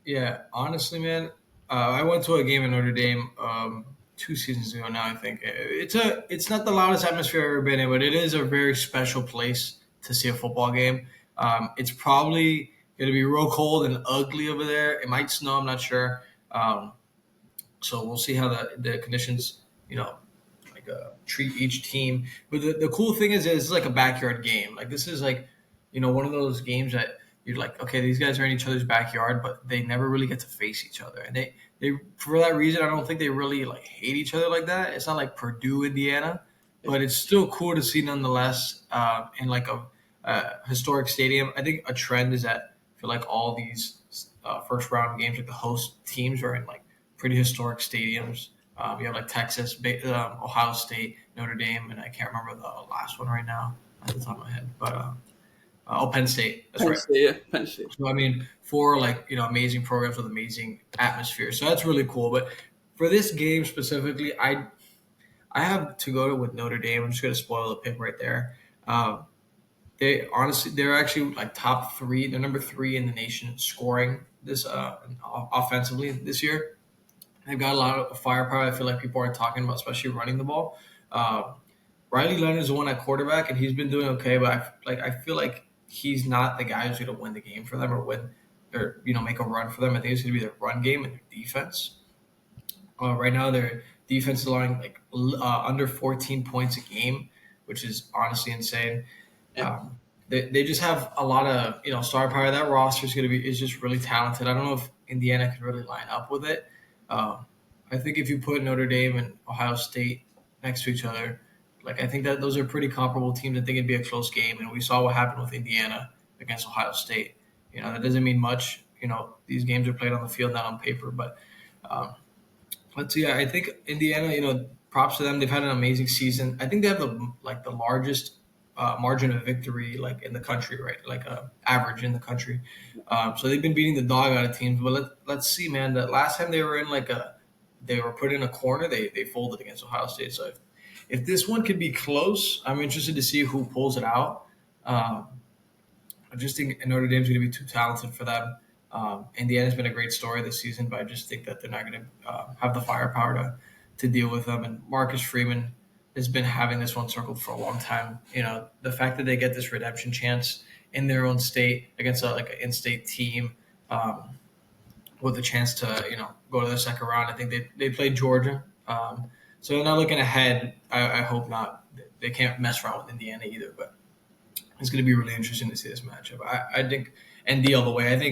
Yeah, honestly, man, I went to a game in Notre Dame 2 seasons ago now. I think it's not the loudest atmosphere I've ever been in, but it is a very special place to see a football game. It's probably going to be real cold and ugly over there. It might snow. I'm not sure. Um, so we'll see how the conditions, you know, treat each team. But the cool thing is, it's like a backyard game. Like this is like, one of those games that you're like, okay, these guys are in each other's backyard, but they never really get to face each other. And they for that reason, I don't think they really like hate each other like that. It's not like Purdue, Indiana, but it's still cool to see nonetheless. In like a historic stadium. I think a trend is that I feel like all these first round games, like the host teams, are in like pretty historic stadiums. You have like Texas, Ohio State, Notre Dame, and I can't remember the last one right now at the top of my head. But Penn State. That's Penn right. State, yeah, Penn State. So I mean, four like amazing programs with amazing atmosphere. So that's really cool. But for this game specifically, I have to go with Notre Dame. I'm just going to spoil the pick right there. They're actually like top three. They're number three in the nation scoring this offensively this year. They've got a lot of firepower. I feel like people aren't talking about, especially running the ball. Uh, Riley Leonard's the one at quarterback, and he's been doing okay. But I feel like he's not the guy who's going to win the game for them or win or make a run for them. I think it's going to be their run game and their defense. Right now, their defense is allowing like under 14 points a game, which is honestly insane. Yeah. They just have a lot of star power. That roster is just really talented. I don't know if Indiana can really line up with it. I think if you put Notre Dame and Ohio State next to each other, like I think that those are pretty comparable teams. I think it'd be a close game, and we saw what happened with Indiana against Ohio State. That doesn't mean much. These games are played on the field, not on paper. But let's see. I think Indiana. Props to them. They've had an amazing season. I think they have the largest margin of victory like in the country, right? Like average in the country. So they've been beating the dog out of teams. But let's see, man. The last time they were in they were put in a corner, they folded against Ohio State. So if this one could be close, I'm interested to see who pulls it out. I just think Notre Dame's going to be too talented for them. Indiana's been a great story this season, but I just think that they're not going to have the firepower to deal with them. And Marcus Freeman has been having this one circled for a long time. The fact that they get this redemption chance in their own state against like an in-state team with a chance to go to the second round. I think they played Georgia. So they're not looking ahead. I hope not. They can't mess around with Indiana either, but it's going to be really interesting to see this matchup. I think ND all the way. I think